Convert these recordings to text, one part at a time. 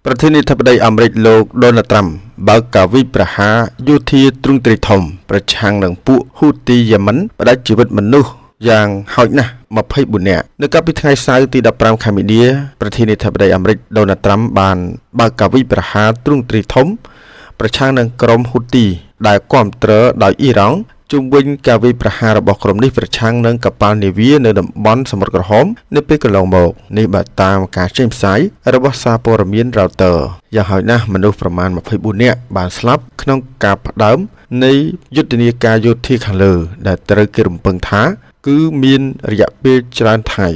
ប្រធានាធិបតីអាមេរិកលោកដូណាល់ត្រាំបើកការវិប្រហារយោធាទ្រង់ទ្រាយធំប្រឆាំងនឹងពួកហ៊ូទីយេម៉ិនផ្ដាច់ជីវិតមនុស្សយ៉ាងហោចណាស់24នាក់នៅកាលពីថ្ងៃសៅរ៍ទី15ខែមីនាប្រធានាធិបតីអាមេរិកដូណាល់ត្រាំបានបើកការវិប្រហារទ្រង់ទ្រាយធំប្រឆាំងនឹងក្រុមហ៊ូទីដែលគាំទ្រដោយអ៊ីរ៉ង់ជុំវិញការវាយប្រហាររបស់ក្រុមនេះប្រឆាំងនឹងកប៉ាល់នាវានៅតំបន់សមុទ្រក្រហមនៅពេលកន្លងមកនេះបើតាមការចេញផ្សាយរបស់សារព័ត៌មាន Reuters យ៉ាងហោចណាស់មនុស្សប្រមាណ24នាក់បានស្លាប់ក្នុងការផ្ដើមនៃយុទ្ធនាការយោធាខាងលើដែលត្រូវគេរំពឹងថាគឺមានរយៈពេលច្រើនថ្ងៃ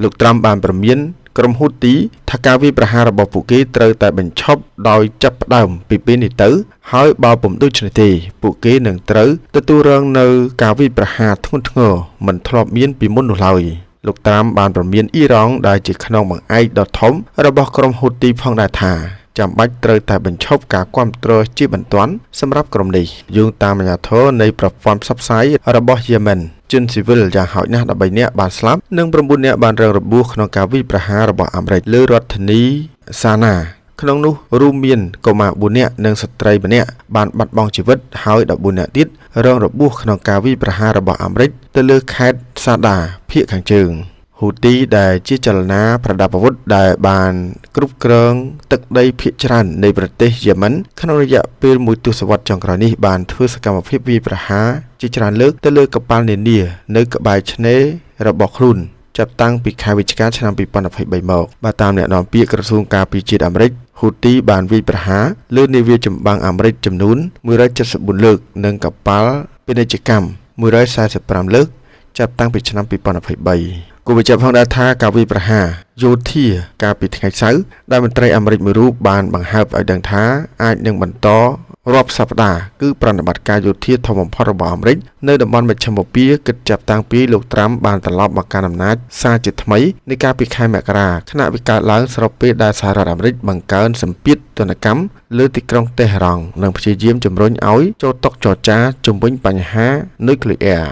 លោកត្រាំបានប្រមានក្រុមហ៊ូទីថាការវាយប្រហាររបស់ពួកគេត្រូវតែបញ្ឈប់ដោយចាប់ផ្ដើមពីពេលនេះទៅហើយបើពុំដូច្នេះទេពួកគេនឹងត្រូវទទួលរងនៅការវាយប្រហារធ្ងន់ធ្ងរមិនធ្លាប់មានពីមុននោះឡើយលោកត្រាំបានប្រមានអ៊ីរ៉ង់ដែលជាខ្នងបង្អែកដ៏ធំរបស់ក្រុមហ៊ូទីផងដែរថាចាំបាច់ត្រូវតែបញ្ឈប់ការគាំទ្រជាបន្ទាន់សម្រាប់ក្រុមនេះយោងតាមអាជ្ញាធរនៃប្រព័ន្ធផ្សព្វផ្សាយរបស់យេម៉ិនជនស៊ីវិលយ៉ាងហោចណាស់13នាក់បានស្លាប់និង9នាក់បានរងរបួសក្នុងការវាយប្រហាររបស់អាមេរិកលើរដ្ឋធានីសាណាក្នុងនោះរួមមានកុមារ4នាក់និងស្ត្រីម្នាក់បានបាត់បង់ជីវិតហើយ14នាក់ទៀតរងរបួសក្នុងការវាយប្រហាររបស់អាមេរិកទៅលើខេត្តសាដាភាគខាងជើងហ៊ូទីដែលជាចលនាប្រដាប់អាវុធដែលបានគ្រប់គ្រងទឹកដីភាគច្រើននៃប្រទេសយេម៉ិនក្នុងរយៈពេលមួយទសវត្សរ៍ចុងក្រោយនេះបានធ្វើសកម្មភាពវាយប្រហារជាច្រើនលើកទៅលើកប៉ាល់នានានៅក្បែរឆ្នេររបស់ខ្លួនចាប់តាំងពីខែវិច្ឆិកាឆ្នាំ2023មកបើតាមអ្នកនាំពាក្យក្រសួងការពារជាតិអាមេរិកហ៊ូទីបានវាយប្រហារលើនាវាចម្បាំងអាមេរិកចំនួន174លើកនិងកប៉ាល់ពាណិជ្ជកម្ម145លើកចាប់តាំងពីឆ្នាំ2023គូបញ្ជាក់ផងដែរថាការវាយប្រហារយោធាកាលពីថ្ងៃសៅរ៍ដែលមន្ត្រីអាមេរិកមួយរូបបានបង្ហើបឲ្យដឹងថាអាចនឹងបន្តរាប់សប្តាហ៍គឺប្រតិបត្តិការយោធាធំបំផុតរបស់អាមេរិកនៅតំបន់មជ្ឈិមបូព៌ាគិតចាប់តាំងពីលោកត្រាំបានត្រឡប់មកកាន់អំណាចសារជាថ្មីនៃកាលពីខែមករាខណៈវាកើតឡើងស្របពេលដែលសហរដ្ឋអាមេរិកបង្កើនសម្ពាធទណ្ឌកម្មលើទីក្រុងតេហឺរ៉ង់និងព្យាយាមជំរុញឲ្យចូលតុចរចាជុំវិញបញ្ហានុយក្លេអ៊ែរ